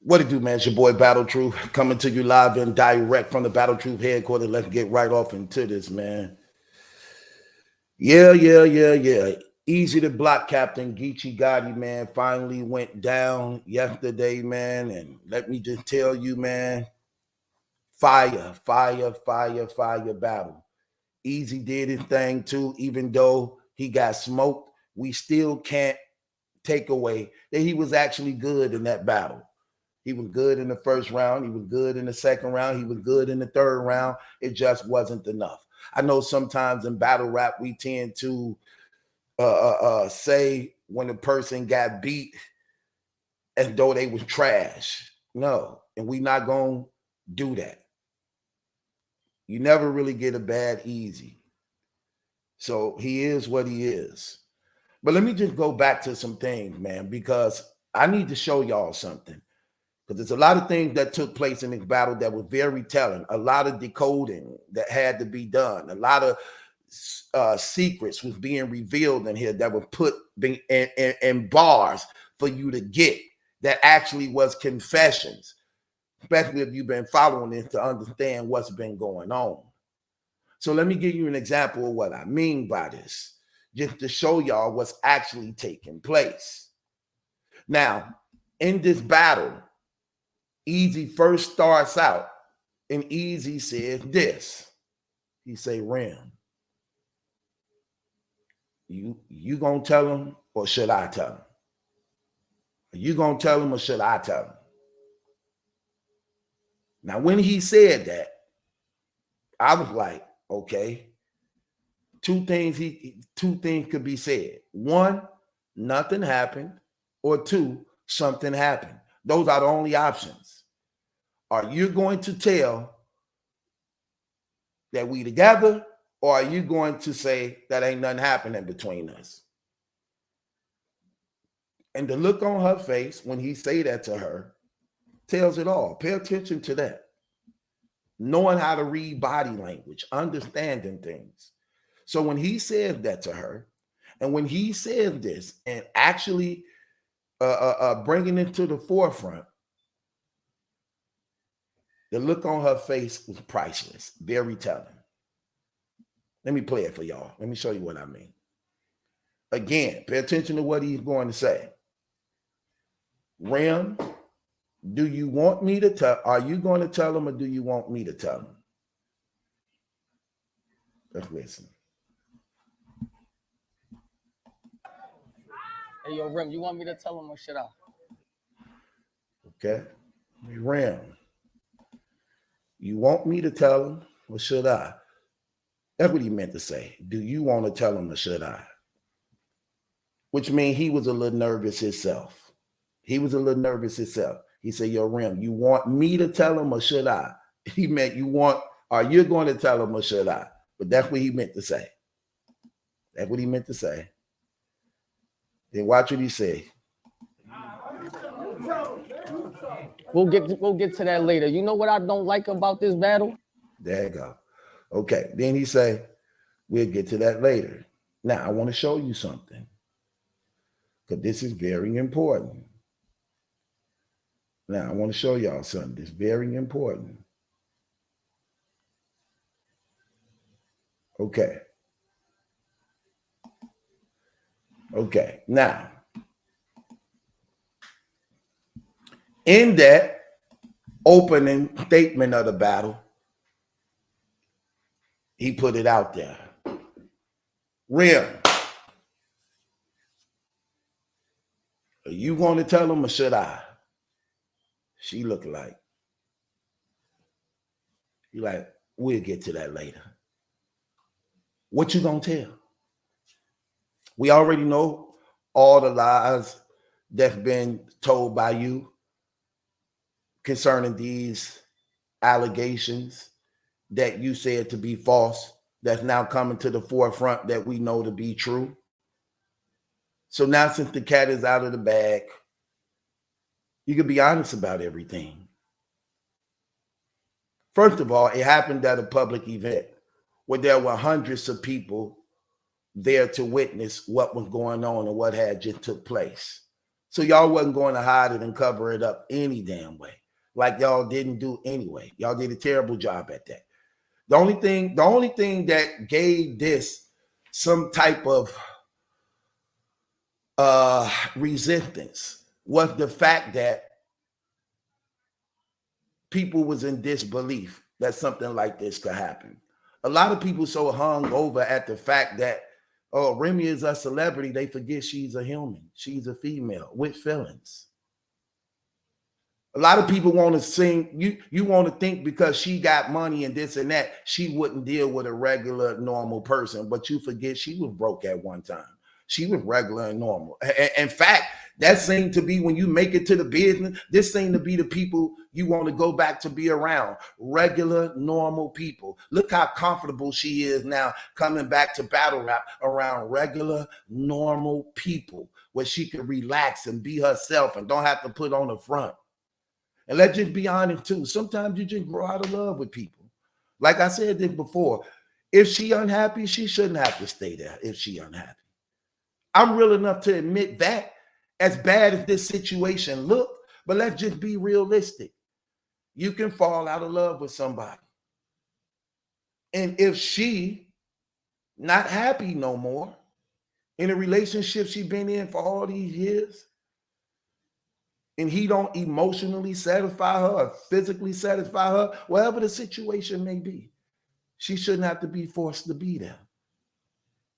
What it do, man? It's your boy Battle Truth coming to you live and direct from the Battle Truth headquarters. Let's get right off into this, man. Yeah. Easy to block, Captain Geechee Gotti, man. Finally went down yesterday, man. And let me just tell you, man, fire battle. Easy did his thing too, even though he got smoked. We still can't take away that he was actually good in that battle. He was good in the first round. He was good in the second round. He was good in the third round. It just wasn't enough. I know sometimes in battle rap, we tend to say when a person got beat as though they was trash. No, and we not going to do that. You never really get a bad easy. So he is what he is. But let me just go back to some things, man, because I need to show y'all something. Because there's a lot of things that took place in this battle that were very telling. A lot of decoding that had to be done. A lot of secrets was being revealed in here that were put in bars for you to get that actually was confessions, especially if you've been following this to understand what's been going on. So let me give you an example of what I mean by this, just to show y'all what's actually taking place. Now, in this battle, Easy first starts out, and Easy says this. He say, Rem, you gonna tell him or should I tell him? Are you gonna tell him or should I tell him? Now, when he said that, I was like, okay, two things could be said. One, nothing happened, or two, something happened. Those are the only options. Are you going to tell that we together, or are you going to say that ain't nothing happening between us? And the look on her face when he say that to her tells it all. Pay attention to that. Knowing how to read body language, understanding things. So when he says that to her, and when he says this and actually bringing it to the forefront, the look on her face was priceless, very telling. Let me play it for y'all. Let me show you what I mean. Again, pay attention to what he's going to say. Rem, do you want me to tell? Are you going to tell him, or do you want me to tell him? Let's listen. Hey, yo, Rem, you want me to tell him or should I? Okay. Rem, you want me to tell him or should I? That's what he meant to say. Do you want to tell him or should I? Which means he was a little nervous himself. He was a little nervous himself. He said, yo, Rem, you want me to tell him or should I? He meant are you going to tell him or should I? But that's what he meant to say. That's what he meant to say. Then watch what he say. We'll get to that later. You know what I don't like about this battle? There you go. Okay. Then he say, we'll get to that later. Now, I want to show you something, because this is very important. Now, I want to show y'all something that's very important. Okay. Okay. Now, in that opening statement of the battle, he put it out there. Rem, are you going to tell him or should I? She looked like, you like, we'll get to that later. What you gonna tell? We already know all the lies that's been told by you concerning these allegations that you said to be false, that's now coming to the forefront that we know to be true. So now, since the cat is out of the bag, you can be honest about everything. First of all, it happened at a public event where there were hundreds of people there to witness what was going on and what had just took place. So y'all wasn't going to hide it and cover it up any damn way, like y'all didn't do anyway. Y'all did a terrible job at that. The only thing that gave this some type of resistance was the fact that people was in disbelief that something like this could happen. A lot of people so hung over at the fact that, oh, Remy is a celebrity, they forget she's a human. She's a female with feelings. A lot of people want to sing, you want to think because she got money and this and that, she wouldn't deal with a regular, normal person, but you forget she was broke at one time. She was regular and normal. In fact, that seemed to be when you make it to the business, this seemed to be the people you want to go back to be around. Regular, normal people. Look how comfortable she is now coming back to battle rap around regular, normal people where she can relax and be herself and don't have to put on a front. And let's just be honest too. Sometimes you just grow out of love with people. Like I said this before, if she unhappy, she shouldn't have to stay there if she unhappy. I'm real enough to admit that, as bad as this situation look, but let's just be realistic. You can fall out of love with somebody. And if she not happy no more in a relationship she been in for all these years, and he don't emotionally satisfy her or physically satisfy her, whatever the situation may be, she shouldn't have to be forced to be there.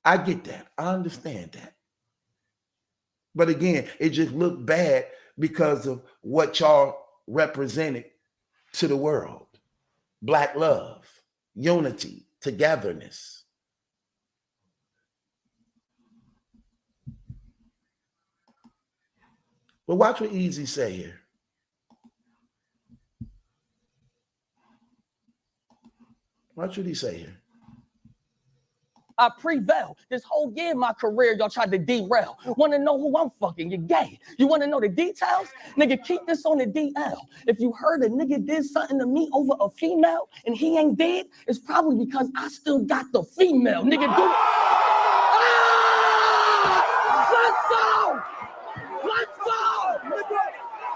I get that. I understand that. But again, it just looked bad because of what y'all represented to the world. Black love, unity, togetherness. But watch what Easy say here. Watch what he say here. I prevail. This whole year in my career, y'all tried to derail. Want to know who I'm fucking? You're gay. You want to know the details? Nigga, keep this on the DL. If you heard a nigga did something to me over a female and he ain't dead, it's probably because I still got the female. Nigga, do it. Ah! Let's go! Let's go!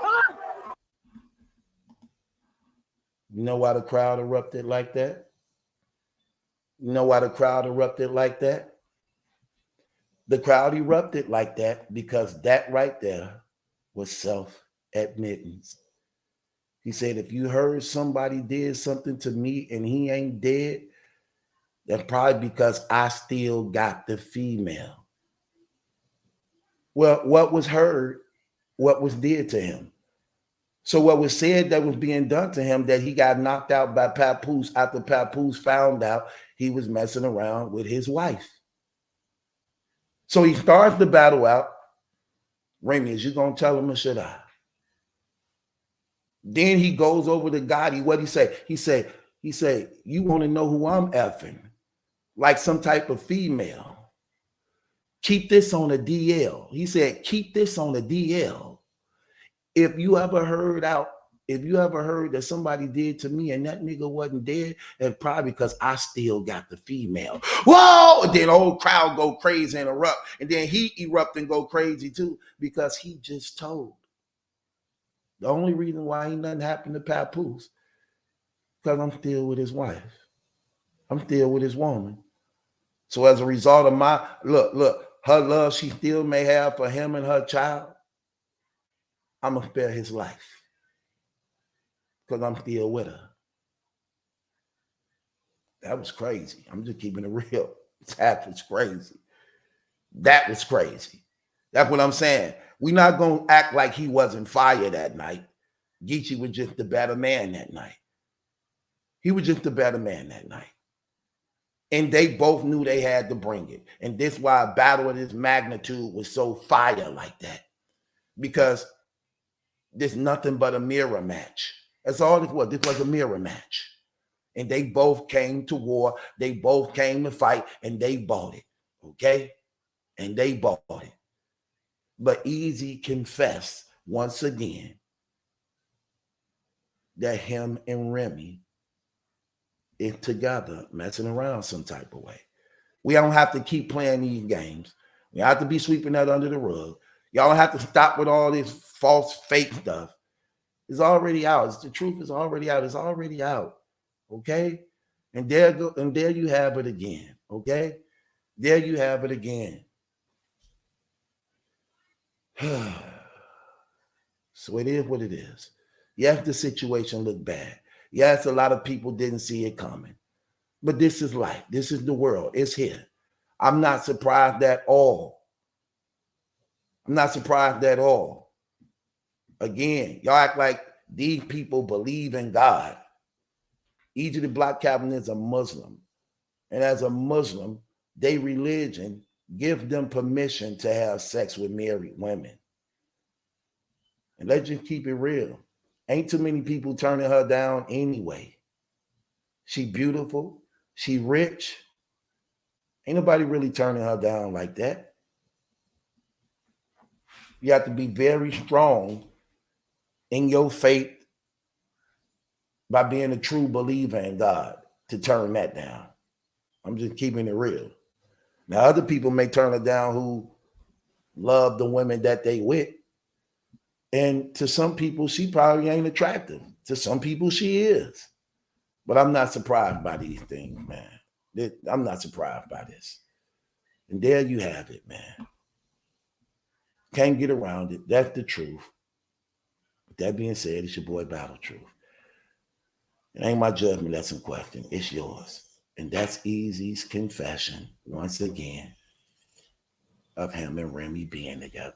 Ah! You know why the crowd erupted like that? You know why the crowd erupted like that? The crowd erupted like that because that right there was self-admittance. He said, if you heard somebody did something to me and he ain't dead, that's probably because I still got the female. Well, what was heard, what was did to him? So what was said that was being done to him, that he got knocked out by Papoose after Papoose found out he was messing around with his wife. So he starts the battle out. Remy, is you going to tell him or should I? Then he goes over to Gotti. What he say? He said, you want to know who I'm effing? Like some type of female. Keep this on the DL. He said, keep this on the DL. If you ever heard that somebody did to me and that nigga wasn't dead, it's probably because I still got the female. Whoa! And then the whole crowd go crazy and erupt. And then he erupt and go crazy too because he just told. The only reason why ain't nothing happened to Papoose, because I'm still with his wife. I'm still with his woman. So as a result of my, look, her love she still may have for him and her child, I'm going to spare his life because I'm still with her. That was crazy. I'm just keeping it real. That was crazy. That was crazy. That's what I'm saying. We're not going to act like he wasn't fired that night. Geechee was just the better man that night. He was just the better man that night. And they both knew they had to bring it. And this is why a battle of this magnitude was so fire like that. Because there's nothing but a mirror match. That's all this was. This was a mirror match. And they both came to war. They both came to fight. And they bought it. Okay? And they bought it. But Easy confessed once again that him and Remy is together messing around some type of way. We don't have to keep playing these games. We have to be sweeping that under the rug. Y'all don't have to stop with all this false, fake stuff. It's already out. The truth is already out. It's already out. Okay? And there you have it again. Okay? There you have it again. So it is what it is. Yes, the situation looked bad. Yes, a lot of people didn't see it coming. But this is life. This is the world. It's here. I'm not surprised at all. I'm not surprised at all. Again, y'all act like these people believe in God. Each the Black Calvin is a Muslim. And as a Muslim, their religion gives them permission to have sex with married women. And let's just keep it real. Ain't too many people turning her down anyway. She beautiful. She rich. Ain't nobody really turning her down like that. You have to be very strong in your faith by being a true believer in God to turn that down. I'm just keeping it real. Now, other people may turn her down who love the women that they with. And to some people, she probably ain't attractive. To some people, she is. But I'm not surprised by these things, man. I'm not surprised by this. And there you have it, man. Can't get around it. That's the truth. With that being said, it's your boy Battle Truth. It ain't my judgment that's in question. It's yours. And that's Easy's confession, once again, of him and Remy being together.